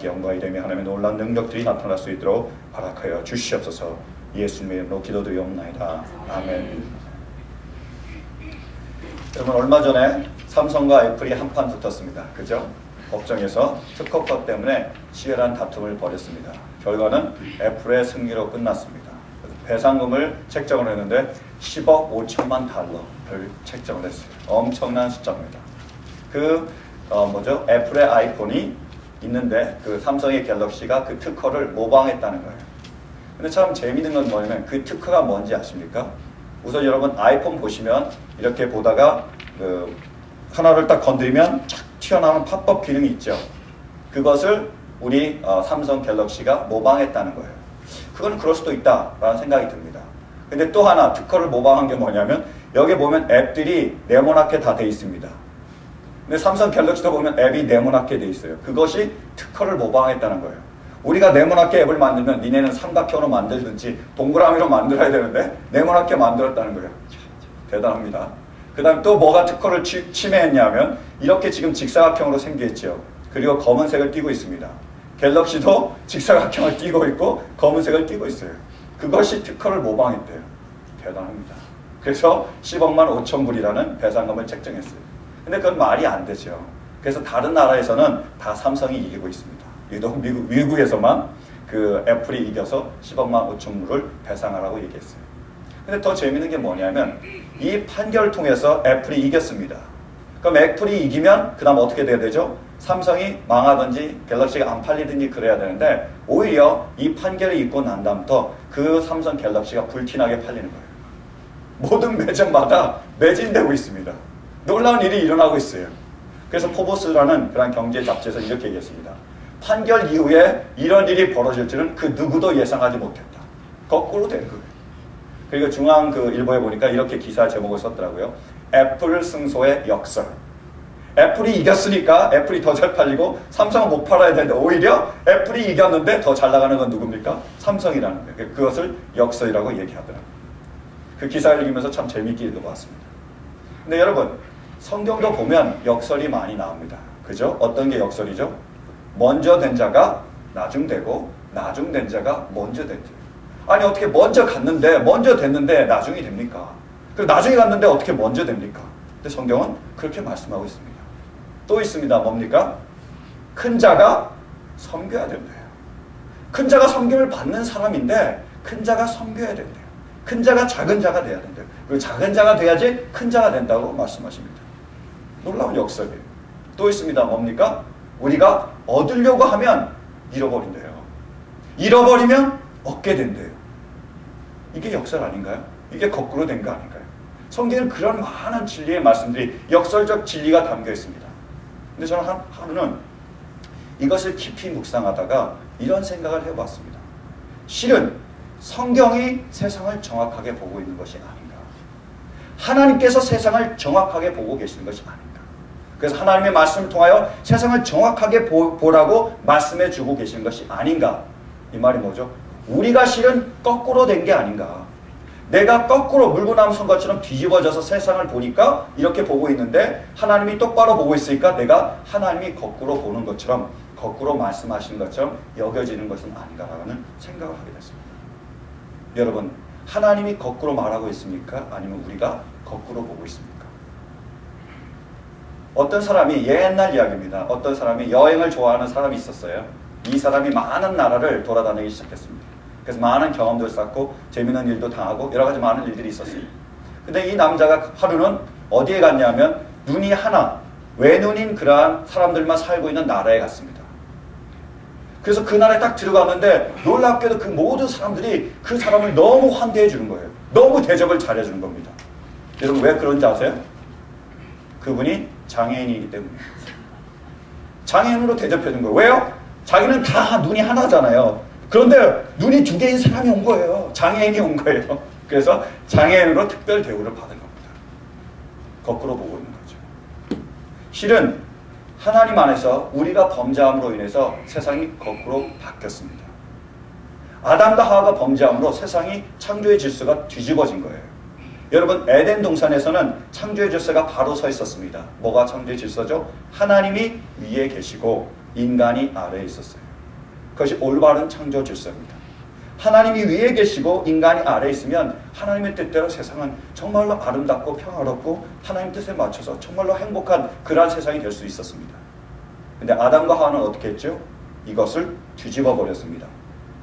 영광이 되며 하나님의 놀라운 능력들이 나타날 수 있도록 허락하여 주시옵소서. 예수님의 이름으로 기도드리옵나이다. 아멘. 여러분, 얼마 전에 삼성과 애플이 한판 붙었습니다. 그죠? 법정에서 특허법 때문에 치열한 다툼을 벌였습니다. 결과는 애플의 승리로 끝났습니다. 배상금을 책정을 했는데 10억 5천만 달러를 책정을 했어요. 엄청난 숫자입니다. 애플의 아이폰이 있는데 그 삼성의 갤럭시가 그 특허를 모방했다는 거예요. 근데 참 재미있는 건 뭐냐면 그 특허가 뭔지 아십니까? 우선 여러분 아이폰 보시면 이렇게 보다가 하나를 딱 건드리면 착 튀어나오는 팝업 기능이 있죠. 그것을 우리 삼성 갤럭시가 모방했다는 거예요. 그건 그럴 수도 있다라는 생각이 듭니다. 근데 또 하나 특허를 모방한 게 뭐냐면 여기 보면 앱들이 네모나게 다 돼 있습니다. 근데 삼성 갤럭시도 보면 앱이 네모나게 돼 있어요. 그것이 특허를 모방했다는 거예요. 우리가 네모나게 앱을 만들면 니네는 삼각형으로 만들든지 동그라미로 만들어야 되는데 네모나게 만들었다는 거예요. 대단합니다. 그 다음에 또 뭐가 특허를 침해했냐면 이렇게 지금 직사각형으로 생겼죠. 그리고 검은색을 띠고 있습니다. 갤럭시도 직사각형을 띠고 있고 검은색을 띠고 있어요. 그것이 특허를 모방했대요. 대단합니다. 그래서 10억만 5천 불이라는 배상금을 책정했어요. 근데 그건 말이 안 되죠. 그래서 다른 나라에서는 다 삼성이 이기고 있습니다. 유독 미국에서만 그 애플이 이겨서 10억만 5천 불을 배상하라고 얘기했어요. 근데 더 재밌는 게 뭐냐면 이 판결을 통해서 애플이 이겼습니다. 그럼 애플이 이기면 그 다음 어떻게 돼야 되죠? 삼성이 망하든지 갤럭시가 안 팔리든지 그래야 되는데 오히려 이 판결이 있고 난 다음부터 그 삼성 갤럭시가 불티나게 팔리는 거예요. 모든 매장마다 매진되고 있습니다. 놀라운 일이 일어나고 있어요. 그래서 포브스라는 그런 경제 잡지에서 이렇게 얘기했습니다. 판결 이후에 이런 일이 벌어질 줄은 그 누구도 예상하지 못했다. 거꾸로 된 거예요. 그리고 중앙 일보에 보니까 이렇게 기사 제목을 썼더라고요. 애플 승소의 역설. 애플이 이겼으니까 애플이 더 잘 팔리고 삼성은 못 팔아야 되는데 오히려 애플이 이겼는데 더 잘 나가는 건 누굽니까? 삼성이라는 거예요. 그것을 역설이라고 얘기하더라고요. 그 기사를 읽으면서 참 재미있게 읽어봤습니다. 근데 여러분, 성경도 보면 역설이 많이 나옵니다. 그죠? 어떤 게 역설이죠? 먼저 된 자가 나중 되고 나중 된 자가 먼저 됐죠. 아니 어떻게 먼저 됐는데 나중이 됩니까? 그리고 나중에 갔는데 어떻게 먼저 됩니까? 근데 성경은 그렇게 말씀하고 있습니다. 또 있습니다. 뭡니까? 큰 자가 섬겨야 된대요. 큰 자가 섬김을 받는 사람인데 큰 자가 섬겨야 된대요. 큰 자가 작은 자가 돼야 된대요. 그리고 작은 자가 돼야지 큰 자가 된다고 말씀하십니다. 놀라운 역설이에요. 또 있습니다. 뭡니까? 우리가 얻으려고 하면 잃어버린대요. 잃어버리면 얻게 된대요. 이게 역설 아닌가요? 이게 거꾸로 된 거 아닌가요? 성경에는 그런 많은 진리의 말씀들이 역설적 진리가 담겨 있습니다. 근데 저는 하루는 이것을 깊이 묵상하다가 이런 생각을 해봤습니다. 실은 성경이 세상을 정확하게 보고 있는 것이 아닌가. 하나님께서 세상을 정확하게 보고 계시는 것이 아닌가. 그래서 하나님의 말씀을 통하여 세상을 정확하게 보라고 말씀해 주고 계시는 것이 아닌가. 이 말이 뭐죠? 우리가 실은 거꾸로 된 게 아닌가. 내가 거꾸로 물고 나온 것처럼 뒤집어져서 세상을 보니까 이렇게 보고 있는데 하나님이 똑바로 보고 있으니까 내가 하나님이 거꾸로 보는 것처럼 거꾸로 말씀하시는 것처럼 여겨지는 것은 아닌가라는 생각을 하게 됐습니다. 여러분, 하나님이 거꾸로 말하고 있습니까? 아니면 우리가 거꾸로 보고 있습니까? 어떤 사람이 옛날 이야기입니다. 어떤 사람이 여행을 좋아하는 사람이 있었어요. 이 사람이 많은 나라를 돌아다니기 시작했습니다. 그래서 많은 경험들을 쌓고 재미있는 일도 당하고 여러 가지 많은 일들이 있었어요. 근데 이 남자가 하루는 어디에 갔냐면 눈이 하나, 외눈인 그러한 사람들만 살고 있는 나라에 갔습니다. 그래서 그 나라에 딱 들어갔는데 놀랍게도 그 모든 사람들이 그 사람을 너무 환대해 주는 거예요. 너무 대접을 잘해 주는 겁니다. 여러분 왜 그런지 아세요? 그분이 장애인이기 때문에. 장애인으로 대접해 준 거예요. 왜요? 자기는 다 눈이 하나잖아요. 그런데 눈이 두 개인 사람이 온 거예요. 장애인이 온 거예요. 그래서 장애인으로 특별 대우를 받은 겁니다. 거꾸로 보고 있는 거죠. 실은 하나님 안에서 우리가 범죄함으로 인해서 세상이 거꾸로 바뀌었습니다. 아담과 하와가 범죄함으로 세상이 창조의 질서가 뒤집어진 거예요. 여러분, 에덴 동산에서는 창조의 질서가 바로 서 있었습니다. 뭐가 창조의 질서죠? 하나님이 위에 계시고 인간이 아래에 있었어요. 그것이 올바른 창조 질서입니다. 하나님이 위에 계시고 인간이 아래에 있으면 하나님의 뜻대로 세상은 정말로 아름답고 평화롭고 하나님 뜻에 맞춰서 정말로 행복한 그러한 세상이 될 수 있었습니다. 근데 아담과 하와는 어떻게 했죠? 이것을 뒤집어 버렸습니다.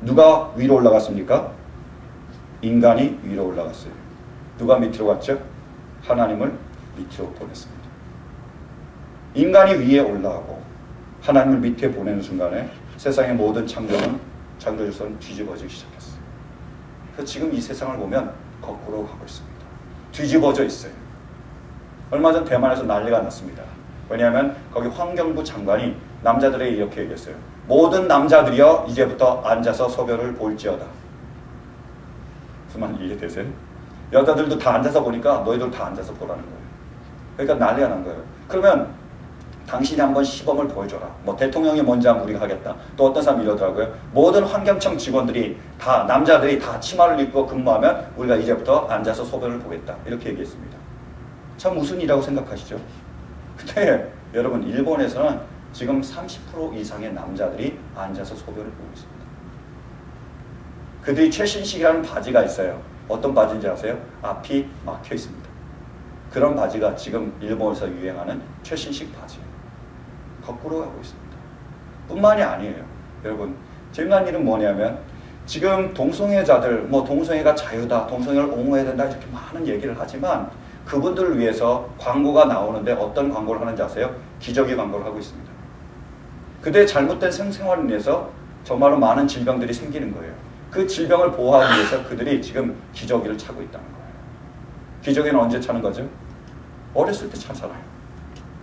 누가 위로 올라갔습니까? 인간이 위로 올라갔어요. 누가 밑으로 갔죠? 하나님을 밑으로 보냈습니다. 인간이 위에 올라가고 하나님을 밑에 보내는 순간에 세상의 모든 창조 질서는 뒤집어지기 시작했어요. 그래서 지금 이 세상을 보면 거꾸로 가고 있습니다. 뒤집어져 있어요. 얼마 전 대만에서 난리가 났습니다. 왜냐하면 거기 환경부 장관이 남자들에게 이렇게 얘기했어요. 모든 남자들이여 이제부터 앉아서 소변을 볼지어다. 무슨 말인지 이해되세요? 여자들도 다 앉아서 보니까 너희들 다 앉아서 보라는 거예요. 그러니까 난리가 난 거예요. 그러면 당신이 한번 시범을 보여줘라. 뭐 대통령이 먼저 하면 우리가 하겠다. 또 어떤 사람이 이러더라고요. 모든 환경청 직원들이 다 남자들이 다 치마를 입고 근무하면 우리가 이제부터 앉아서 소변을 보겠다. 이렇게 얘기했습니다. 참 무슨 일이라고 생각하시죠? 근데 여러분 일본에서는 지금 30% 이상의 남자들이 앉아서 소변을 보고 있습니다. 그들이 최신식이라는 바지가 있어요. 어떤 바지인지 아세요? 앞이 막혀 있습니다. 그런 바지가 지금 일본에서 유행하는 최신식 바지예요. 거꾸로 가고 있습니다. 뿐만이 아니에요. 여러분 재미난 일은 뭐냐면 지금 동성애자들 뭐 동성애가 자유다, 동성애를 옹호해야 된다 이렇게 많은 얘기를 하지만 그분들을 위해서 광고가 나오는데 어떤 광고를 하는지 아세요? 기저귀 광고를 하고 있습니다. 그들의 잘못된 생생활을 위해서 정말로 많은 질병들이 생기는 거예요. 그 질병을 보호하기 위해서 그들이 지금 기저귀를 차고 있다는 거예요. 기저귀는 언제 차는 거죠? 어렸을 때 차잖아요.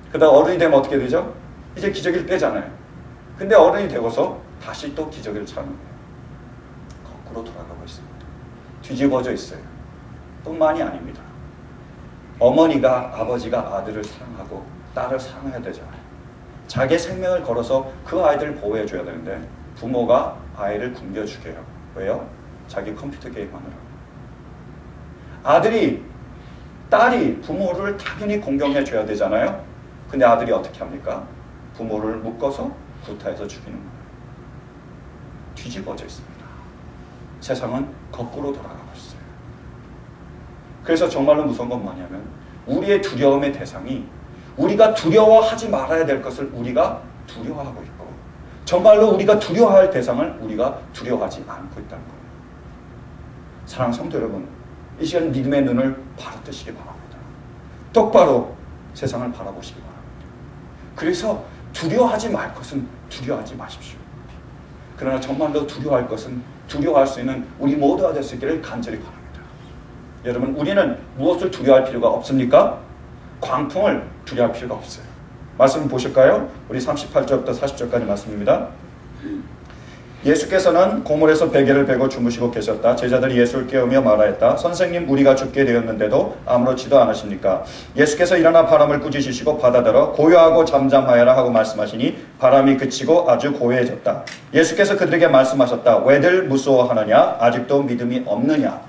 그러다 어른이 되면 어떻게 되죠? 이제 기저귀를 빼잖아요. 근데 어른이 되고서 다시 또 기저귀를 차는 거예요. 거꾸로 돌아가고 있습니다. 뒤집어져 있어요. 뿐만이 아닙니다. 어머니가 아버지가 아들을 사랑하고 딸을 사랑해야 되잖아요. 자기 생명을 걸어서 그 아이들을 보호해줘야 되는데 부모가 아이를 굶겨 죽여요. 왜요? 자기 컴퓨터 게임하느라고. 아들이 딸이 부모를 당연히 공경해줘야 되잖아요. 근데 아들이 어떻게 합니까? 부모를 묶어서 구타해서 죽이는 거예요. 뒤집어져 있습니다. 세상은 거꾸로 돌아가고 있어요. 그래서 정말로 무서운 건 뭐냐면 우리의 두려움의 대상이 우리가 두려워하지 말아야 될 것을 우리가 두려워하고 있고 정말로 우리가 두려워할 대상을 우리가 두려워하지 않고 있다는 거예요. 사랑하는 성도 여러분, 이 시간 믿음의 눈을 바로 뜨시기 바랍니다. 똑바로 세상을 바라보시기 바랍니다. 그래서 두려워하지 말 것은 두려워하지 마십시오. 그러나 정말로 두려워할 것은 두려워할 수 있는 우리 모두가 될 수 있기를 간절히 바랍니다. 여러분 우리는 무엇을 두려워할 필요가 없습니까? 광풍을 두려워할 필요가 없어요. 말씀 보실까요? 우리 38절부터 40절까지 말씀입니다. 예수께서는 고물에서 베개를 베고 주무시고 계셨다. 제자들이 예수를 깨우며 말하였다. 선생님 우리가 죽게 되었는데도 아무렇지도 않으십니까? 예수께서 일어나 바람을 꾸짖으시고 바다더러 고요하고 잠잠하여라 하고 말씀하시니 바람이 그치고 아주 고요해졌다. 예수께서 그들에게 말씀하셨다. 왜들 무서워하느냐? 아직도 믿음이 없느냐?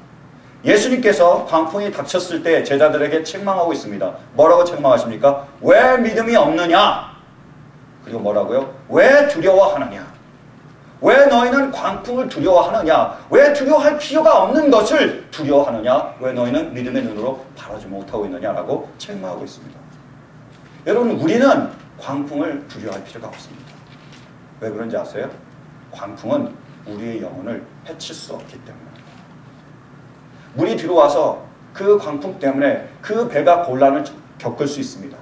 예수님께서 광풍이 닥쳤을 때 제자들에게 책망하고 있습니다. 뭐라고 책망하십니까? 왜 믿음이 없느냐? 그리고 뭐라고요? 왜 두려워하느냐? 왜 너희는 광풍을 두려워하느냐? 왜 두려워할 필요가 없는 것을 두려워하느냐? 왜 너희는 믿음의 눈으로 바라지 못하고 있느냐라고 책망하고 있습니다. 여러분 우리는 광풍을 두려워할 필요가 없습니다. 왜 그런지 아세요? 광풍은 우리의 영혼을 해칠 수 없기 때문입니다. 물이 들어와서 그 광풍 때문에 그 배가 곤란을 겪을 수 있습니다.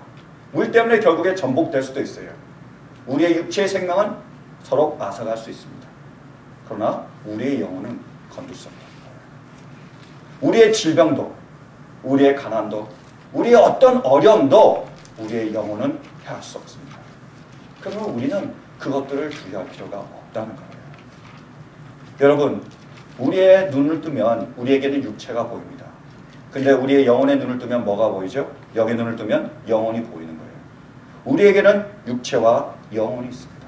물 때문에 결국에 전복될 수도 있어요. 우리의 육체의 생명은 서로 앗아갈 수 있습니다. 그러나 우리의 영혼은 건들 수 없는 거예요. 우리의 질병도, 우리의 가난도, 우리의 어떤 어려움도 우리의 영혼은 해할 수 없습니다. 그러면 우리는 그것들을 두려워할 필요가 없다는 거예요. 여러분 우리의 눈을 뜨면 우리에게는 육체가 보입니다. 근데 우리의 영혼의 눈을 뜨면 뭐가 보이죠? 영의 눈을 뜨면 영혼이 보이는 거예요. 우리에게는 육체와 영혼이 있습니다.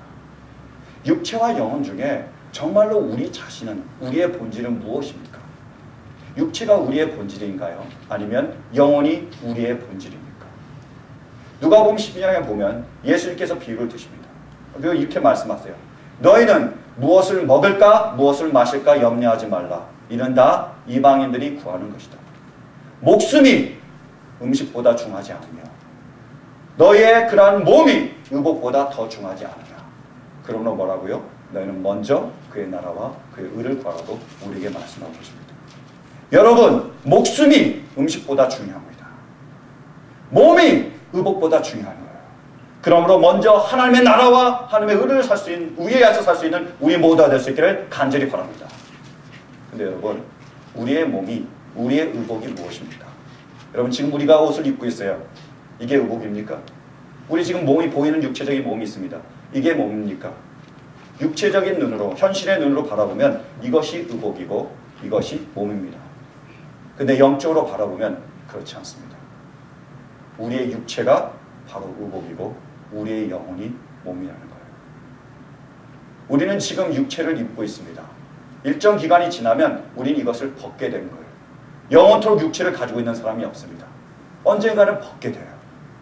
육체와 영혼 중에 정말로 우리 자신은, 우리의 본질은 무엇입니까? 육체가 우리의 본질인가요? 아니면 영혼이 우리의 본질입니까? 누가복음 12장에 보면 예수님께서 비유를 드십니다. 그리고 이렇게 말씀하세요. 너희는 무엇을 먹을까 무엇을 마실까 염려하지 말라. 이는 다 이방인들이 구하는 것이다. 목숨이 음식보다 중하지 않으며 너희의 그러한 몸이 의복보다 더 중하지 않으냐. 그러므로 뭐라고요? 너희는 먼저 그의 나라와 그의 의를 구하라고 우리에게 말씀하고 계십니다. 여러분, 목숨이 음식보다 중요합니다. 몸이 의복보다 중요한 거예요. 그러므로 먼저 하나님의 나라와 하나님의 의를 살 수 있는, 위에서 살 수 있는 우리 모두가 될 수 있기를 간절히 바랍니다. 근데 여러분, 우리의 몸이, 우리의 의복이 무엇입니까? 여러분, 지금 우리가 옷을 입고 있어요. 이게 의복입니까? 우리 지금 몸이 보이는 육체적인 몸이 있습니다. 이게 몸입니까? 육체적인 눈으로, 현실의 눈으로 바라보면 이것이 의복이고 이것이 몸입니다. 근데 영적으로 바라보면 그렇지 않습니다. 우리의 육체가 바로 의복이고 우리의 영혼이 몸이라는 거예요. 우리는 지금 육체를 입고 있습니다. 일정 기간이 지나면 우리는 이것을 벗게 되는 거예요. 영원토록 육체를 가지고 있는 사람이 없습니다. 언젠가는 벗게 돼요.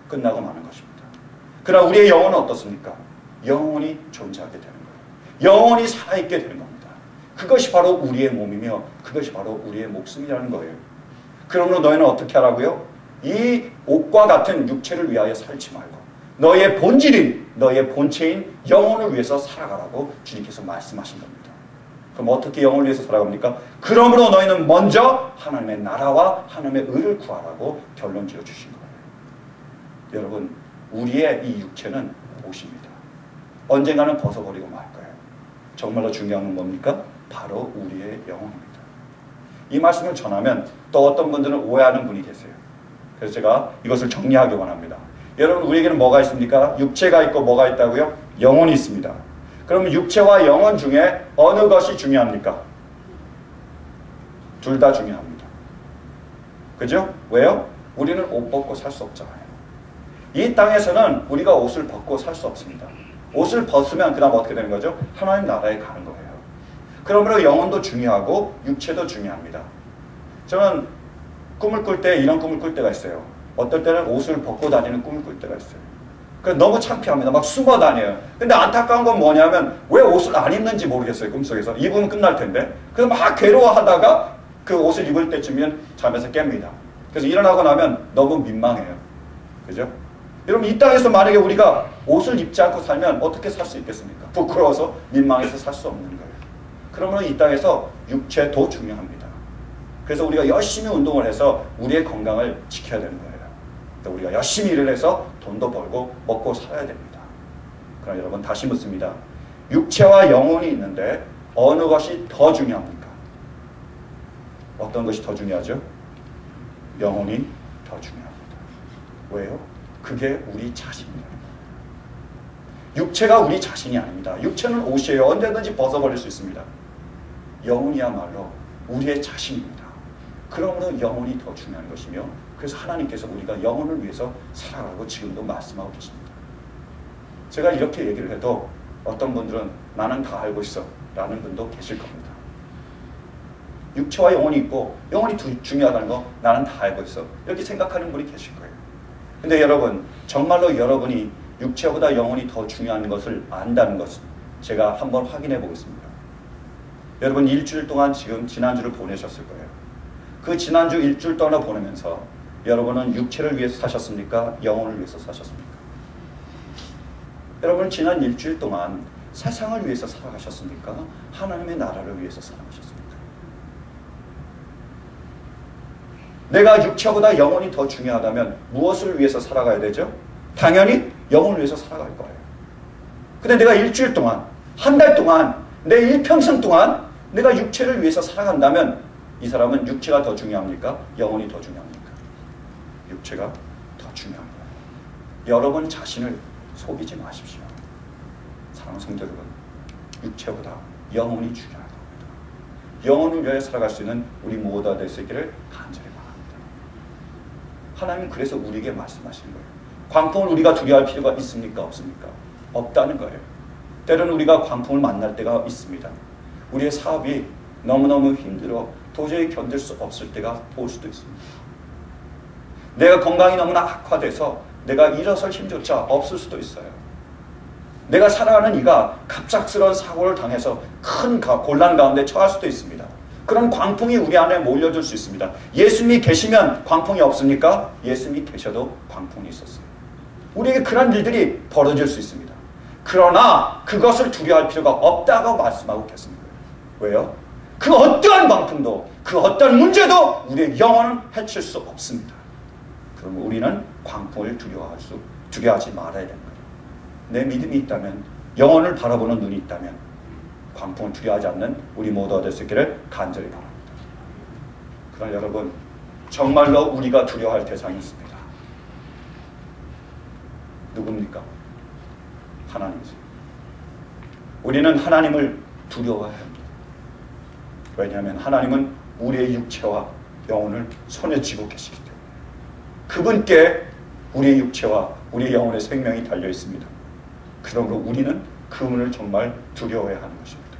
끝나고 마는 것입니다. 그러나 우리의 영혼은 어떻습니까? 영원히 존재하게 되는 거예요. 영원히 살아있게 되는 겁니다. 그것이 바로 우리의 몸이며 그것이 바로 우리의 목숨이라는 거예요. 그러므로 너희는 어떻게 하라고요? 이 옷과 같은 육체를 위하여 살지 말고 너의 본질인, 너의 본체인 영혼을 위해서 살아가라고 주님께서 말씀하신 겁니다. 그럼 어떻게 영혼을 위해서 살아갑니까? 그러므로 너희는 먼저 하나님의 나라와 하나님의 의를 구하라고 결론 지어주신 거예요. 여러분, 우리의 이 육체는 옷입니다. 언젠가는 벗어버리고 말 거예요. 정말로 중요한 건 뭡니까? 바로 우리의 영혼입니다. 이 말씀을 전하면 또 어떤 분들은 오해하는 분이 계세요. 그래서 제가 이것을 정리하기 원합니다. 여러분, 우리에게는 뭐가 있습니까? 육체가 있고 뭐가 있다고요? 영혼이 있습니다. 그러면 육체와 영혼 중에 어느 것이 중요합니까? 둘 다 중요합니다. 그죠? 왜요? 우리는 옷 벗고 살 수 없잖아요. 이 땅에서는 우리가 옷을 벗고 살 수 없습니다. 옷을 벗으면 그 다음 어떻게 되는 거죠? 하나님 나라에 가는 거예요. 그러므로 영혼도 중요하고 육체도 중요합니다. 저는 꿈을 꿀 때 이런 꿈을 꿀 때가 있어요. 어떨 때는 옷을 벗고 다니는 꿈을 꿀 때가 있어요. 그래서 너무 창피합니다. 막 숨어 다녀요. 근데 안타까운 건 뭐냐면 왜 옷을 안 입는지 모르겠어요. 꿈속에서. 입으면 끝날 텐데. 그래서 막 괴로워하다가 그 옷을 입을 때쯤이면 잠에서 깹니다. 그래서 일어나고 나면 너무 민망해요. 그죠? 여러분, 이 땅에서 만약에 우리가 옷을 입지 않고 살면 어떻게 살 수 있겠습니까? 부끄러워서 민망해서 살 수 없는 거예요. 그러면 이 땅에서 육체도 중요합니다. 그래서 우리가 열심히 운동을 해서 우리의 건강을 지켜야 되는 거예요. 우리가 열심히 일을 해서 돈도 벌고 먹고 살아야 됩니다. 그럼 여러분, 다시 묻습니다. 육체와 영혼이 있는데 어느 것이 더 중요합니까? 어떤 것이 더 중요하죠? 영혼이 더 중요합니다. 왜요? 그게 우리 자신이에요. 육체가 우리 자신이 아닙니다. 육체는 옷이에요. 언제든지 벗어버릴 수 있습니다. 영혼이야말로 우리의 자신입니다. 그러므로 영혼이 더 중요한 것이며, 그래서 하나님께서 우리가 영혼을 위해서 살아가고 지금도 말씀하고 계십니다. 제가 이렇게 얘기를 해도 어떤 분들은 나는 다 알고 있어 라는 분도 계실 겁니다. 육체와 영혼이 있고 영혼이 중요하다는 거 나는 다 알고 있어 이렇게 생각하는 분이 계실 거예요. 근데 여러분, 정말로 여러분이 육체보다 영혼이 더 중요한 것을 안다는 것은 제가 한번 확인해 보겠습니다. 여러분, 일주일 동안 지금 지난주를 보내셨을 거예요. 그 지난주 일주일 동안 보내면서 여러분은 육체를 위해서 사셨습니까? 영혼을 위해서 사셨습니까? 여러분, 지난 일주일 동안 세상을 위해서 살아가셨습니까? 하나님의 나라를 위해서 살아가셨습니까? 내가 육체보다 영혼이 더 중요하다면 무엇을 위해서 살아가야 되죠? 당연히 영혼을 위해서 살아갈 거예요. 근데 내가 일주일 동안, 한 달 동안, 내 일평생 동안 내가 육체를 위해서 살아간다면 이 사람은 육체가 더 중요합니까? 영혼이 더 중요합니까? 육체가 더 중요합니다. 여러분 자신을 속이지 마십시오. 사랑하는 성도 여러분, 육체보다 영혼이 중요한 겁니다. 영혼을 위하여 살아갈 수 있는 우리 모두가 될 수 있기를 간절히 바랍니다. 하나님은 그래서 우리에게 말씀하시는 거예요. 광풍을 우리가 두려워할 필요가 있습니까? 없습니까? 없다는 거예요. 때로는 우리가 광풍을 만날 때가 있습니다. 우리의 사업이 너무너무 힘들어 도저히 견딜 수 없을 때가 올 수도 있습니다. 내가 건강이 너무나 악화돼서 내가 일어설 힘조차 없을 수도 있어요. 내가 사랑하는 이가 갑작스러운 사고를 당해서 큰 곤란 가운데 처할 수도 있습니다. 그런 광풍이 우리 안에 몰려들 수 있습니다. 예수님이 계시면 광풍이 없습니까? 예수님이 계셔도 광풍이 있었어요. 우리에게 그런 일들이 벌어질 수 있습니다. 그러나 그것을 두려워할 필요가 없다고 말씀하고 계십니다. 왜요? 그 어떠한 광풍도 그 어떠한 문제도 우리의 영혼은 해칠 수 없습니다. 그러면 우리는 광풍을 두려워하지 말아야 되는 거예요. 내 믿음이 있다면, 영혼을 바라보는 눈이 있다면 광풍을 두려워하지 않는 우리 모두가 될 수 있기를 간절히 바랍니다. 그러나 여러분, 정말로 우리가 두려워할 대상이 있습니다. 누굽니까? 하나님이세요. 우리는 하나님을 두려워해야 합니다. 왜냐하면 하나님은 우리의 육체와 영혼을 손에 쥐고 계시기 때문에 그분께 우리의 육체와 우리의 영혼의 생명이 달려 있습니다. 그러므로 우리는 그분을 정말 두려워해야 하는 것입니다.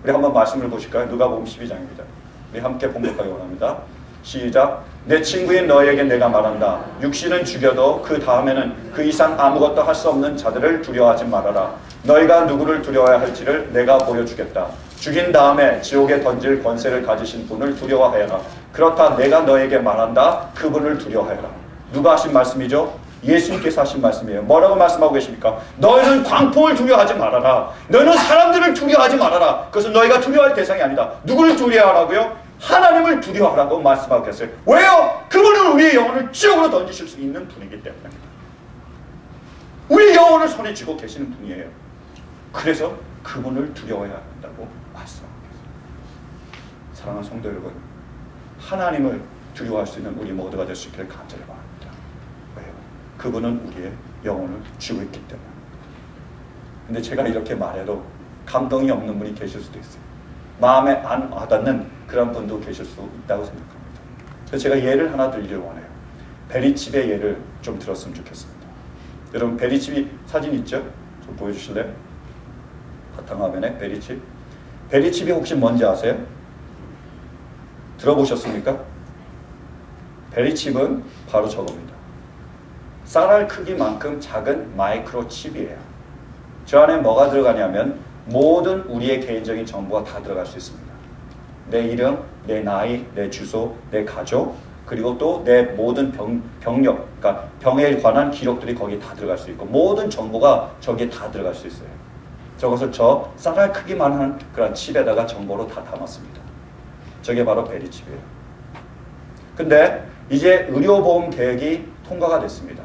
우리 한번 말씀을 보실까요? 누가복음 12장입니다. 우리 함께 봉독하기 원합니다. 시작. 내 친구인 너에게 내가 말한다. 육신은 죽여도 그 다음에는 그 이상 아무것도 할 수 없는 자들을 두려워하지 말아라. 너희가 누구를 두려워해야 할지를 내가 보여주겠다. 죽인 다음에 지옥에 던질 권세를 가지신 분을 두려워하여라. 그렇다 내가 너에게 말한다. 그분을 두려워하여라. 누가 하신 말씀이죠? 예수님께서 하신 말씀이에요. 뭐라고 말씀하고 계십니까? 너희는 광풍을 두려워하지 말아라. 너희는 사람들을 두려워하지 말아라. 그것은 너희가 두려워할 대상이 아니다. 누구를 두려워하라고요? 하나님을 두려워하라고 말씀하고 계세요. 왜요? 그분은 우리의 영혼을 지옥으로 던지실 수 있는 분이기 때문입니다. 우리의 영혼을 손에 쥐고 계시는 분이에요. 그래서 그분을 두려워해야 한다고 말씀하고 계세요. 사랑하는 성도 여러분, 하나님을 두려워할 수 있는 우리 모두가 될 수 있기를 간절히 바랍니다. 왜요? 그분은 우리의 영혼을 쥐고 있기 때문에. 근데 제가 이렇게 말해도 감동이 없는 분이 계실 수도 있어요. 마음에 안 와닿는 그런 분도 계실 수 있다고 생각합니다. 그래서 제가 예를 하나 들기를 원해요. 베리칩의 예를 좀 들었으면 좋겠습니다. 여러분, 베리칩이 사진 있죠? 좀 보여주실래요? 바탕화면에 베리칩. 베리칩이 혹시 뭔지 아세요? 들어보셨습니까? 베리칩은 바로 저겁니다. 쌀알 크기만큼 작은 마이크로칩이에요. 저 안에 뭐가 들어가냐면 모든 우리의 개인적인 정보가 다 들어갈 수 있습니다. 내 이름, 내 나이, 내 주소, 내 가족, 그리고 또 내 모든 병력, 그러니까 병에 관한 기록들이 거기에 다 들어갈 수 있고 모든 정보가 저기에 다 들어갈 수 있어요. 저것을 저 쌀알 크기만 한 그런 칩에다가 정보로 다 담았습니다. 저게 바로 베리칩이에요. 근데 이제 의료보험 계획이 통과가 됐습니다.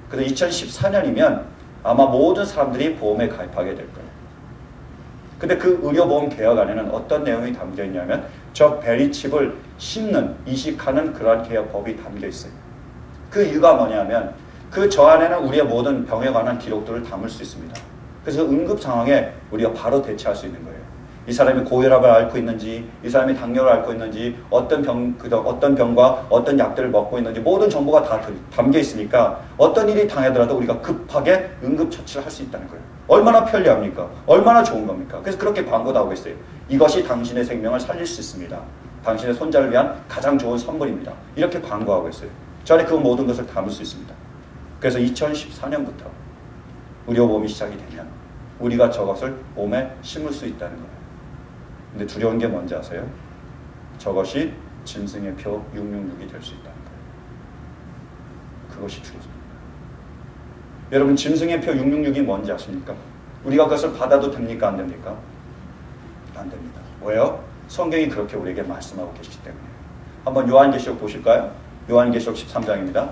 그래서 2014년이면 아마 모든 사람들이 보험에 가입하게 될 거예요. 근데 그 의료보험 계약 안에는 어떤 내용이 담겨 있냐면 저 베리칩을 심는, 이식하는 그러한 계약법이 담겨 있어요. 그 이유가 뭐냐면 저 안에는 우리의 모든 병에 관한 기록들을 담을 수 있습니다. 그래서 응급 상황에 우리가 바로 대처할 수 있는 거예요. 이 사람이 고혈압을 앓고 있는지, 이 사람이 당뇨를 앓고 있는지, 어떤 병과 어떤 약들을 먹고 있는지 모든 정보가 다 담겨 있으니까 어떤 일이 당하더라도 우리가 급하게 응급처치를 할 수 있다는 거예요. 얼마나 편리합니까? 얼마나 좋은 겁니까? 그래서 그렇게 광고도 하고 있어요. 이것이 당신의 생명을 살릴 수 있습니다. 당신의 손자를 위한 가장 좋은 선물입니다. 이렇게 광고하고 있어요. 저 안에 그 모든 것을 담을 수 있습니다. 그래서 2014년부터 의료보험이 시작이 되면 우리가 저것을 몸에 심을 수 있다는 거예요. 근데 두려운 게 뭔지 아세요? 저것이 짐승의 표 666이 될 수 있다는 거예요. 그것이 두렵습니다. 여러분, 짐승의 표 666이 뭔지 아십니까? 우리가 그것을 받아도 됩니까? 안 됩니까? 안 됩니다. 왜요? 성경이 그렇게 우리에게 말씀하고 계시기 때문에. 한번 요한계시록 보실까요? 요한계시록 13장입니다.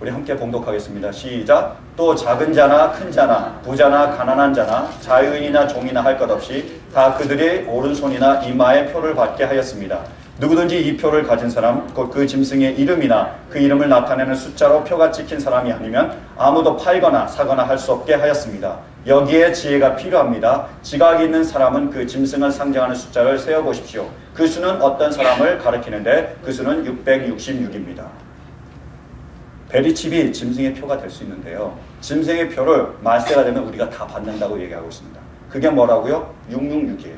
우리 함께 봉독하겠습니다. 시작. 또 작은 자나 큰 자나 부자나 가난한 자나 자유인이나 종이나 할 것 없이 다 그들의 오른손이나 이마에 표를 받게 하였습니다. 누구든지 이 표를 가진 사람, 곧 그 짐승의 이름이나 그 이름을 나타내는 숫자로 표가 찍힌 사람이 아니면 아무도 팔거나 사거나 할 수 없게 하였습니다. 여기에 지혜가 필요합니다. 지각이 있는 사람은 그 짐승을 상징하는 숫자를 세어보십시오. 그 수는 어떤 사람을 가리키는데 그 수는 666입니다. 베리칩이 짐승의 표가 될 수 있는데요. 짐승의 표를 말세가 되면 우리가 다 받는다고 얘기하고 있습니다. 그게 뭐라고요? 666이에요.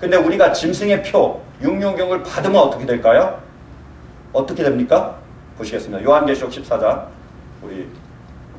근데 우리가 짐승의 표 666을 받으면 어떻게 될까요? 어떻게 됩니까? 보시겠습니다. 요한계시록 14장 우리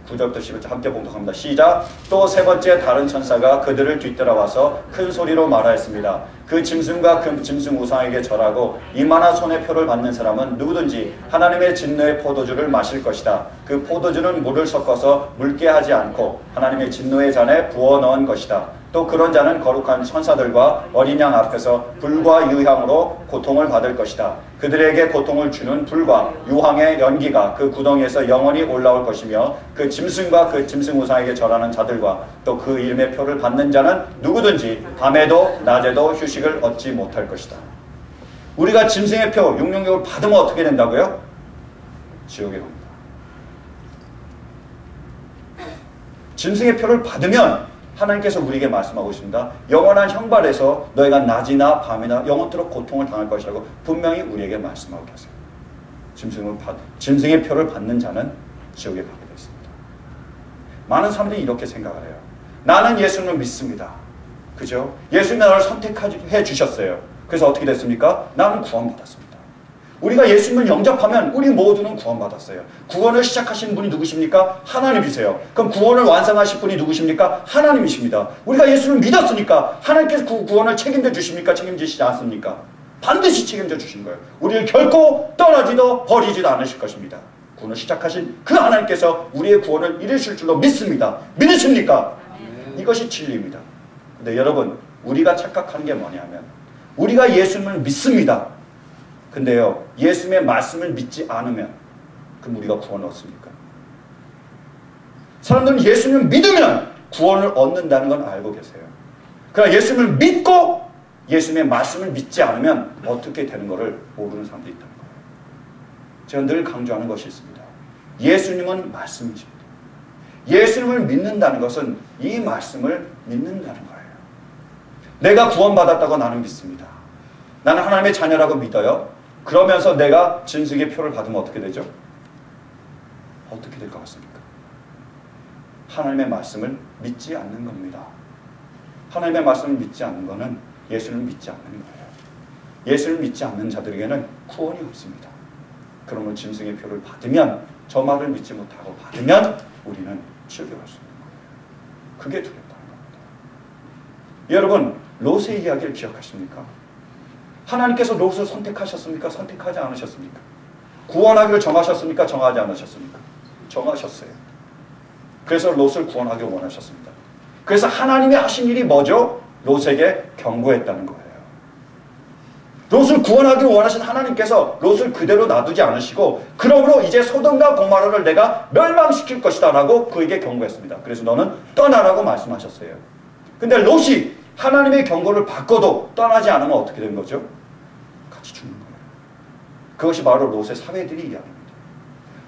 9절부터 10절 함께 봉독합니다. 시작. 또 세 번째 다른 천사가 그들을 뒤따라와서 큰 소리로 말하였습니다. 그 짐승과 그 짐승 우상에게 절하고 이만한 손해표를 받는 사람은 누구든지 하나님의 진노의 포도주를 마실 것이다. 그 포도주는 물을 섞어서 묽게 하지 않고 하나님의 진노의 잔에 부어 넣은 것이다. 또 그런 자는 거룩한 천사들과 어린 양 앞에서 불과 유향으로 고통을 받을 것이다. 그들에게 고통을 주는 불과 유황의 연기가 그 구덩이에서 영원히 올라올 것이며 그 짐승과 그 짐승 우상에게 절하는 자들과 또 그 이름의 표를 받는 자는 누구든지 밤에도 낮에도 휴식을 얻지 못할 것이다. 우리가 짐승의 표 666을 받으면 어떻게 된다고요? 지옥에 갑니다. 짐승의 표를 받으면 하나님께서 우리에게 말씀하고 있습니다. 영원한 형벌에서 너희가 낮이나 밤이나 영원토록 고통을 당할 것이라고 분명히 우리에게 말씀하고 계세요. 짐승의 표를 받는 자는 지옥에 가게 되어 있습니다. 많은 사람들이 이렇게 생각을 해요. 나는 예수님을 믿습니다. 그죠? 예수님이 나를 선택해 주셨어요. 그래서 어떻게 됐습니까? 나는 구원받았습니다. 우리가 예수님을 영접하면 우리 모두는 구원받았어요. 구원을 시작하신 분이 누구십니까? 하나님이세요. 그럼 구원을 완성하실 분이 누구십니까? 하나님이십니다. 우리가 예수를 믿었으니까 하나님께서 그 구원을 책임져 주십니까? 책임지시지 않습니까? 반드시 책임져 주신 거예요. 우리를 결코 떠나지도 버리지도 않으실 것입니다. 구원을 시작하신 그 하나님께서 우리의 구원을 이루실 줄로 믿습니다. 믿으십니까? 이것이 진리입니다. 근데 여러분, 우리가 착각하는 게 뭐냐면 우리가 예수님을 믿습니다. 근데요, 예수님의 말씀을 믿지 않으면 그럼 우리가 구원을 얻습니까? 사람들은 예수님을 믿으면 구원을 얻는다는 건 알고 계세요. 그러나 예수님을 믿고 예수님의 말씀을 믿지 않으면 어떻게 되는 것을 모르는 사람들이 있다는 거예요. 제가 늘 강조하는 것이 있습니다. 예수님은 말씀이십니다. 예수님을 믿는다는 것은 이 말씀을 믿는다는 거예요. 내가 구원받았다고 나는 믿습니다. 나는 하나님의 자녀라고 믿어요. 그러면서 내가 짐승의 표를 받으면 어떻게 되죠? 어떻게 될 것 같습니까? 하나님의 말씀을 믿지 않는 겁니다. 하나님의 말씀을 믿지 않는 것은 예수를 믿지 않는 거예요. 예수를 믿지 않는 자들에게는 구원이 없습니다. 그러면 짐승의 표를 받으면, 저 말을 믿지 못하고 받으면 우리는 지옥에 갈 수 있는 거예요. 그게 두렵다는 겁니다. 여러분, 롯의 이야기를 기억하십니까? 하나님께서 롯을 선택하셨습니까? 선택하지 않으셨습니까? 구원하기를 정하셨습니까? 정하지 않으셨습니까? 정하셨어요. 그래서 롯을 구원하기 원하셨습니다. 그래서 하나님이 하신 일이 뭐죠? 롯에게 경고했다는 거예요. 롯을 구원하기 원하신 하나님께서 롯을 그대로 놔두지 않으시고 그러므로 이제 소돔과 고모라를 내가 멸망시킬 것이다 라고 그에게 경고했습니다. 그래서 너는 떠나라고 말씀하셨어요. 근데 롯이 하나님의 경고를 받고도 떠나지 않으면 어떻게 된 거죠? 같이 죽는 거예요. 그것이 바로 롯의 사회들이 이야기입니다.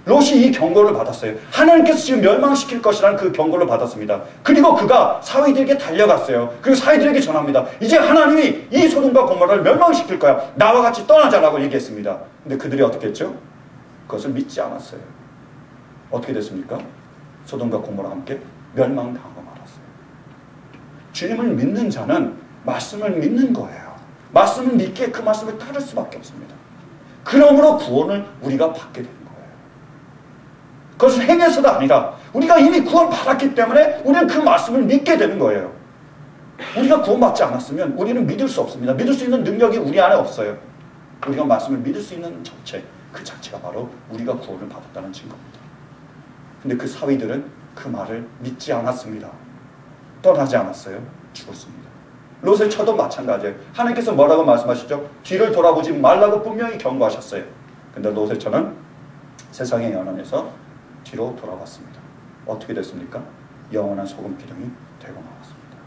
롯이 이 경고를 받았어요. 하나님께서 지금 멸망시킬 것이라는 그 경고를 받았습니다. 그리고 그가 사위들에게 달려갔어요. 그리고 사위들에게 전합니다. 이제 하나님이 이 소돔과 고모라를 멸망시킬 거야. 나와 같이 떠나자라고 얘기했습니다. 근데 그들이 어떻게 했죠? 그것을 믿지 않았어요. 어떻게 됐습니까? 소돔과 고모라와 함께 멸망당하고 말았어요. 주님을 믿는 자는 말씀을 믿는 거예요. 말씀을 믿기에 그 말씀을 따를 수밖에 없습니다. 그러므로 구원을 우리가 받게 됩니다. 그것은 행해서가 아니라 우리가 이미 구원받았기 때문에 우리는 그 말씀을 믿게 되는 거예요. 우리가 구원받지 않았으면 우리는 믿을 수 없습니다. 믿을 수 있는 능력이 우리 안에 없어요. 우리가 말씀을 믿을 수 있는 자체, 그 자체가 바로 우리가 구원을 받았다는 증거입니다. 근데 그 사위들은 그 말을 믿지 않았습니다. 떠나지 않았어요. 죽었습니다. 롯의 처도 마찬가지예요. 하나님께서 뭐라고 말씀하시죠? 뒤를 돌아보지 말라고 분명히 경고하셨어요. 근데 롯의 처는 세상의 연한에서 뒤로 돌아왔습니다. 어떻게 됐습니까? 영원한 소금 기둥이 되고 말았습니다.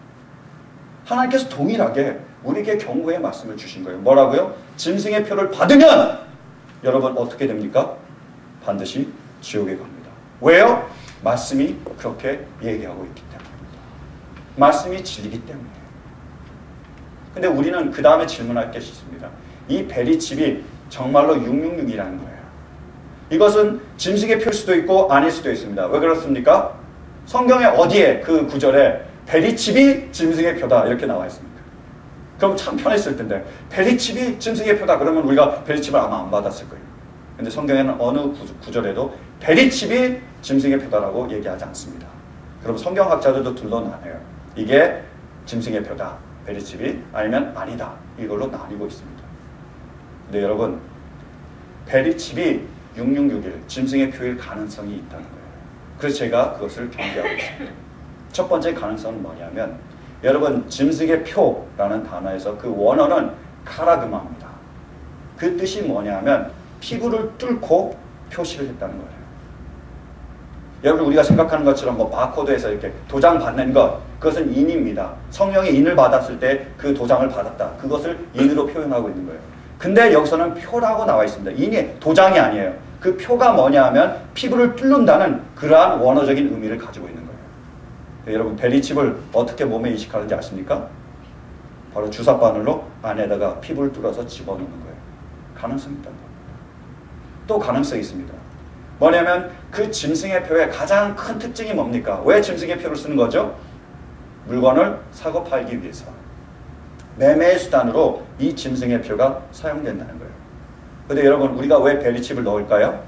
하나님께서 동일하게 우리에게 경고의 말씀을 주신 거예요. 뭐라고요? 짐승의 표를 받으면 여러분 어떻게 됩니까? 반드시 지옥에 갑니다. 왜요? 말씀이 그렇게 얘기하고 있기 때문입니다. 말씀이 진리이기 때문이에요. 근데 우리는 그 다음에 질문할 게 있습니다. 이 베리칩이 정말로 666이라는 거예요. 이것은 짐승의 표일 수도 있고 아닐 수도 있습니다. 왜 그렇습니까? 성경에 어디에 그 구절에 베리칩이 짐승의 표다 이렇게 나와 있습니까? 그럼 참 편했을 텐데 베리칩이 짐승의 표다 그러면 우리가 베리칩을 아마 안 받았을 거예요. 근데 성경에는 어느 구절에도 베리칩이 짐승의 표다라고 얘기하지 않습니다. 그럼 성경학자들도 둘로 나뉘어요. 이게 짐승의 표다, 베리칩이, 아니면 아니다. 이걸로 나뉘고 있습니다. 근데 여러분, 베리칩이 6661, 짐승의 표일 가능성이 있다는 거예요. 그래서 제가 그것을 경계하고 있습니다. 첫 번째 가능성은 뭐냐면, 여러분, 짐승의 표라는 단어에서 그 원어는 카라그마입니다. 그 뜻이 뭐냐면 피부를 뚫고 표시를 했다는 거예요. 여러분, 우리가 생각하는 것처럼 뭐 바코드에서 이렇게 도장 받는 것, 그것은 인입니다. 성령의 인을 받았을 때 그 도장을 받았다. 그것을 인으로 표현하고 있는 거예요. 근데 여기서는 표라고 나와 있습니다. 인이 도장이 아니에요. 그 표가 뭐냐 하면 피부를 뚫는다는 그러한 원어적인 의미를 가지고 있는 거예요. 여러분, 베리칩을 어떻게 몸에 이식하는지 아십니까? 바로 주사 바늘로 안에다가 피부를 뚫어서 집어넣는 거예요. 가능성이 있다는 겁니다. 또 가능성이 있습니다. 뭐냐면 그 짐승의 표의 가장 큰 특징이 뭡니까? 왜 짐승의 표를 쓰는 거죠? 물건을 사고 팔기 위해서. 매매의 수단으로 이 짐승의 표가 사용된다는 거예요. 근데 여러분, 우리가 왜 베리칩을 넣을까요?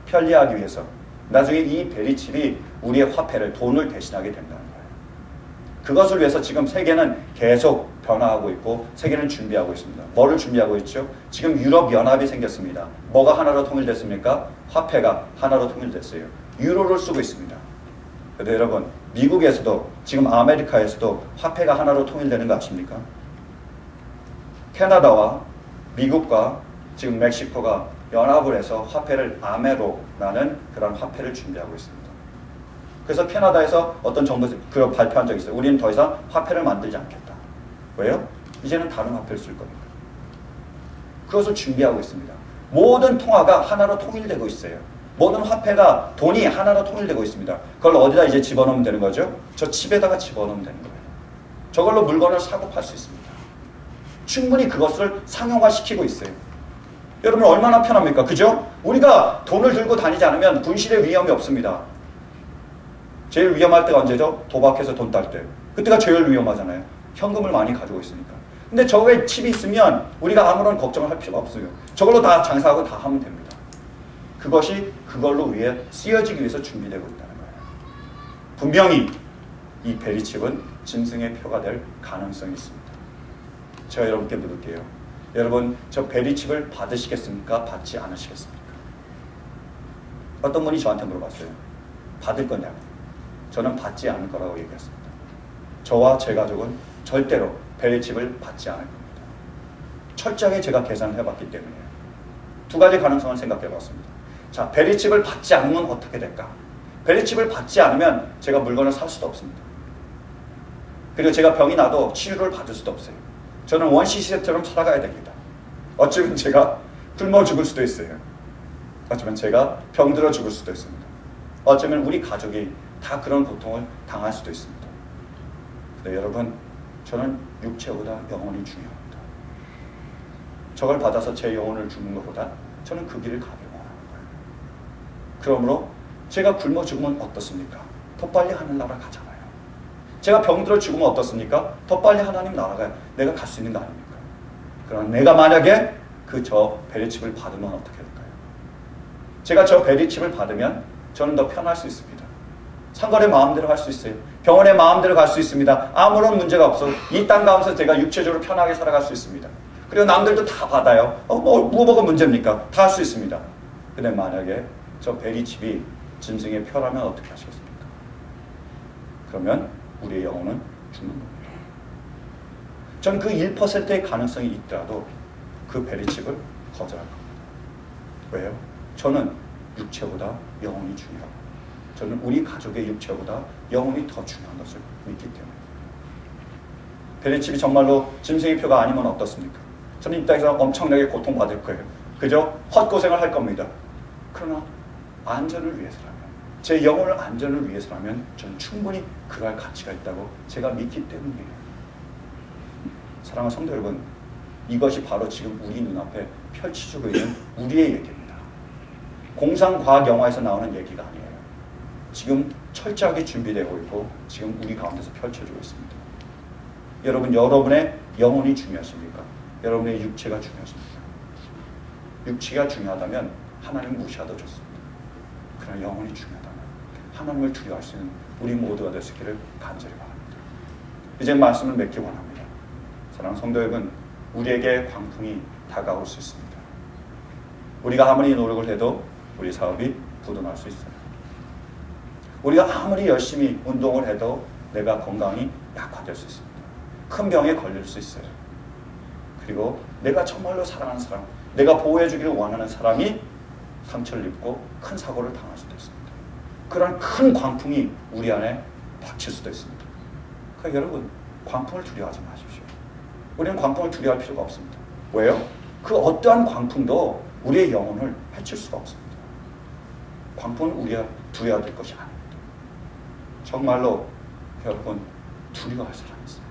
편리하기 위해서. 나중에 이 베리칩이 우리의 화폐를, 돈을 대신하게 된다는 거예요. 그것을 위해서 지금 세계는 계속 변화하고 있고 세계는 준비하고 있습니다. 뭐를 준비하고 있죠? 지금 유럽연합이 생겼습니다. 뭐가 하나로 통일됐습니까? 화폐가 하나로 통일됐어요. 유로를 쓰고 있습니다. 그런데 여러분, 미국에서도 지금 아메리카에서도 화폐가 하나로 통일되는 거 아십니까? 캐나다와 미국과 지금 멕시코가 연합을 해서 화폐를 아메로라는 그런 화폐를 준비하고 있습니다. 그래서 캐나다에서 어떤 정부 그걸 발표한 적이 있어요. 우리는 더 이상 화폐를 만들지 않겠다. 왜요? 이제는 다른 화폐를 쓸 겁니다. 그것을 준비하고 있습니다. 모든 통화가 하나로 통일되고 있어요. 모든 화폐가, 돈이 하나로 통일되고 있습니다. 그걸 어디다 이제 집어넣으면 되는 거죠? 저 칩에다가 집어넣으면 되는 거예요. 저걸로 물건을 사고 팔 수 있습니다. 충분히 그것을 상용화시키고 있어요. 여러분, 얼마나 편합니까? 그죠? 우리가 돈을 들고 다니지 않으면 분실의 위험이 없습니다. 제일 위험할 때가 언제죠? 도박해서 돈 딸 때. 그때가 제일 위험하잖아요. 현금을 많이 가지고 있으니까. 근데 저거에 칩이 있으면 우리가 아무런 걱정을 할 필요가 없어요. 저걸로 다 장사하고 다 하면 됩니다. 그것이 그걸로 위해 쓰여지기 위해서 준비되고 있다는 거예요. 분명히 이 베리칩은 짐승의 표가 될 가능성이 있습니다. 제가 여러분께 물을게요. 여러분, 저 베리칩을 받으시겠습니까? 받지 않으시겠습니까? 어떤 분이 저한테 물어봤어요. 받을 거냐고. 저는 받지 않을 거라고 얘기했습니다. 저와 제 가족은 절대로 베리칩을 받지 않을 겁니다. 철저하게 제가 계산을 해봤기 때문에요. 두 가지 가능성을 생각해 봤습니다. 자, 베리칩을 받지 않으면 어떻게 될까? 베리칩을 받지 않으면 제가 물건을 살 수도 없습니다. 그리고 제가 병이 나도 치료를 받을 수도 없어요. 저는 원시 시대처럼 살아가야 됩니다. 어쩌면 제가 굶어 죽을 수도 있어요. 어쩌면 제가 병들어 죽을 수도 있습니다. 어쩌면 우리 가족이 다 그런 고통을 당할 수도 있습니다. 근데 여러분, 저는 육체보다 영혼이 중요합니다. 저걸 받아서 제 영혼을 주는 것보다 저는 그 길을 가길 원하는 거예요. 그러므로 제가 굶어 죽으면 어떻습니까? 더 빨리 하늘나라 가잖아요. 제가 병들어 죽으면 어떻습니까? 더 빨리 하나님 나라가 내가 갈 수 있는 거 아닙니까? 그러나 내가 만약에 저 베리칩을 받으면 어떻게 될까요? 제가 저 베리칩을 받으면 저는 더 편할 수 있습니다. 상거래 마음대로 할 수 있어요. 병원에 마음대로 갈 수 있습니다. 아무런 문제가 없어. 이 땅 가운데서 제가 육체적으로 편하게 살아갈 수 있습니다. 그리고 남들도 다 받아요. 뭐가 문제입니까? 다 할 수 있습니다. 근데 만약에 저 베리칩이 짐승의 표라면 어떻게 하시겠습니까? 그러면 우리의 영혼은 죽는 겁니다. 전 그 1%의 가능성이 있더라도 그 베리칩을 거절할 겁니다. 왜요? 저는 육체보다 영혼이 중요합니다. 저는 우리 가족의 육체보다 영혼이 더 중요한 것을 믿기 때문에. 베리칩이 정말로 짐승의 표가 아니면 어떻습니까? 저는 이 땅에서 엄청나게 고통받을 거예요. 그죠? 헛고생을 할 겁니다. 그러나 안전을 위해서라면, 제 영혼을 안전을 위해서라면 저는 충분히 그럴 가치가 있다고 제가 믿기 때문이에요. 사랑하는 성도 여러분, 이것이 바로 지금 우리 눈앞에 펼쳐지고 있는 우리의 얘기입니다. 공상과학 영화에서 나오는 얘기가 아니에요. 지금 철저하게 준비되고 있고 지금 우리 가운데서 펼쳐지고 있습니다. 여러분, 여러분의 영혼이 중요하십니까? 여러분의 육체가 중요하십니까? 육체가 중요하다면 하나님 무시하도 좋습니다. 그러나 영혼이 중요하다면 하나님을 두려워할 수 있는 우리 모두가 되시기를 간절히 바랍니다. 이제 말씀을 맺기 원합니다. 사랑하는 성도 여러분, 우리에게 광풍이 다가올 수 있습니다. 우리가 아무리 노력을 해도 우리 사업이 부도날 수 있어요. 우리가 아무리 열심히 운동을 해도 내가 건강이 약화될 수 있습니다. 큰 병에 걸릴 수 있어요. 그리고 내가 정말로 사랑하는 사람, 내가 보호해 주기를 원하는 사람이 상처를 입고 큰 사고를 당할 수도 있습니다. 그런 큰 광풍이 우리 안에 닥칠 수도 있습니다. 그러니까 여러분, 광풍을 두려워하지 마십시오. 우리는 광풍을 두려워할 필요가 없습니다. 왜요? 그 어떠한 광풍도 우리의 영혼을 해칠 수가 없습니다. 광풍은 우리가 두려워야 될 것이 아닙니다. 정말로 여러분, 두려워할 사람이 있어요.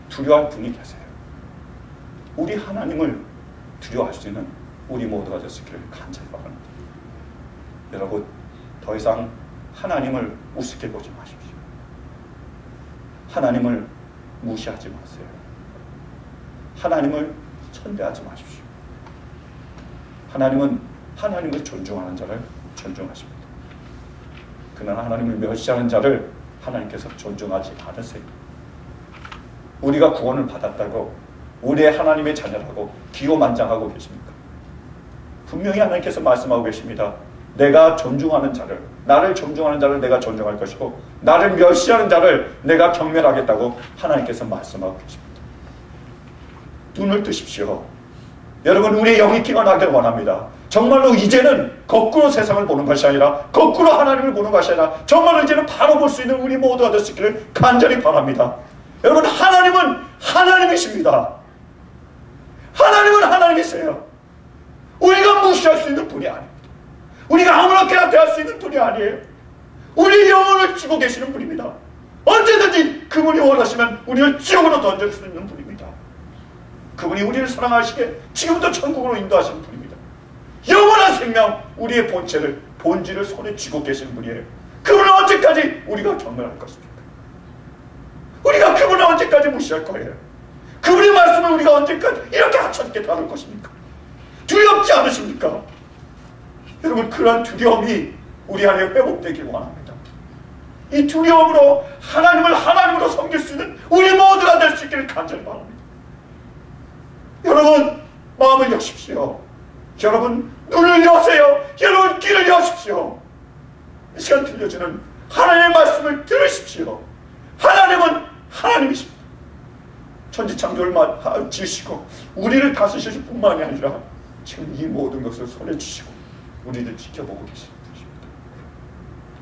두려워할 분이 계세요. 우리 하나님을 두려워할 수 있는 우리 모두가 되시기를 간절히 바랍니다. 여러분, 더 이상 하나님을 우습게 보지 마십시오. 하나님을 무시하지 마세요. 하나님을 천대하지 마십시오. 하나님은 하나님을 존중하는 자를 존중하십니다. 그러나 하나님을 멸시하는 자를 하나님께서 존중하지 않으세요. 우리가 구원을 받았다고 우리의 하나님의 자녀라고 기고만장하고 계십니까? 분명히 하나님께서 말씀하고 계십니다. 내가 존중하는 자를, 나를 존중하는 자를 내가 존중할 것이고 나를 멸시하는 자를 내가 경멸하겠다고 하나님께서 말씀하고 계십니다. 눈을 뜨십시오. 여러분, 우리의 영이 깨어나길 원합니다. 정말로 이제는 거꾸로 세상을 보는 것이 아니라 거꾸로 하나님을 보는 것이 아니라 정말로 이제는 바로 볼 수 있는 우리 모두가 될 수 있기를 간절히 바랍니다. 여러분, 하나님은 하나님이십니다. 하나님은 하나님이세요. 우리가 무시할 수 있는 분이 아닙니다. 우리가 아무렇게나 대할 수 있는 분이 아니에요. 우리의 영혼을 주고 계시는 분입니다. 언제든지 그분이 원하시면 우리를 지옥으로 던질 수 있는 분입니다. 그분이 우리를 사랑하시게 지금도 천국으로 인도하시는 분입니다. 영원한 생명, 우리의 본질을 손에 쥐고 계시는 분이에요. 그분은 언제까지 우리가 경멸할 것입니까? 우리가 그분을 언제까지 무시할 거예요? 그분의 말씀을 우리가 언제까지 이렇게 하찮게 다룰 것입니까? 두렵지 않으십니까? 여러분, 그러한 두려움이 우리 안에 회복되길 원합니다. 이 두려움으로 하나님을 하나님으로 섬길 수 있는 우리 모두가 될 수 있기를 간절히 바랍니다. 여러분, 마음을 여십시오. 여러분, 눈을 여세요. 여러분, 귀를 여십시오. 이 시간 들려주는 하나님의 말씀을 들으십시오. 하나님은 하나님이십니다. 천지창조를 지으시고 우리를 다스리실 뿐만이 아니라 지금 이 모든 것을 손에 주시고 우리를 지켜보고 계시는 분이십니다.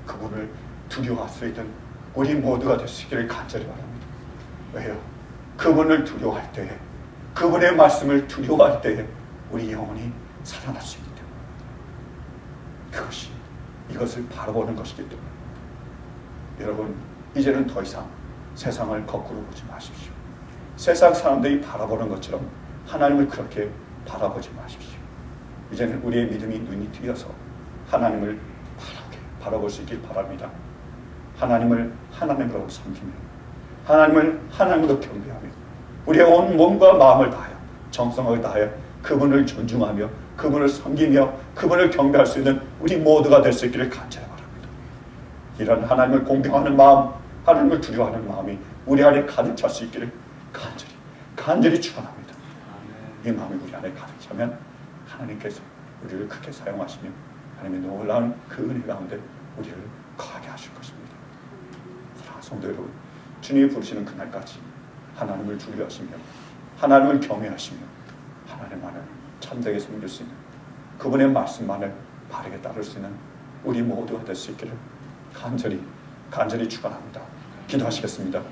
그분을 두려워할 수 있는 우리 모두가 되시기를 간절히 바랍니다. 왜요? 그분을 두려워할 때에, 그분의 말씀을 두려워할 때에 우리 영혼이 살아날 수 있기 때문에, 그것이 이것을 바라보는 것이기 때문에 여러분, 이제는 더 이상 세상을 거꾸로 보지 마십시오. 세상 사람들이 바라보는 것처럼 하나님을 그렇게 바라보지 마십시오. 이제는 우리의 믿음이 눈이 트여서 하나님을 바라볼 수 있길 바랍니다. 하나님을 하나님으로 섬기며 하나님을 하나님으로 경배하며 우리의 온 몸과 마음을 다하여 정성을 다하여 그분을 존중하며 그분을 섬기며 그분을 경배할 수 있는 우리 모두가 될 수 있기를 간절히 바랍니다. 이런 하나님을 공경하는 마음, 하나님을 두려워하는 마음이 우리 안에 가득 찰 수 있기를 간절히 축원합니다. 이 마음이 우리 안에 가득 차면 하나님께서 우리를 크게 사용하시며 하나님의 놀라운 그 은혜 가운데 우리를 거하게 하실 것입니다. 사랑하는 성도 여러분, 주님이 부르시는 그날까지 하나님을 두려워하시며 하나님을 경외하시며 하나님만을 참되게 섬길 수 있는 그분의 말씀만을 바르게 따를 수 있는 우리 모두가 될 수 있기를 간절히 축원합니다. 기도하시겠습니다.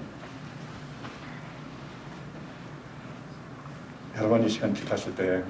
여러분, 이 시간 기도하실 때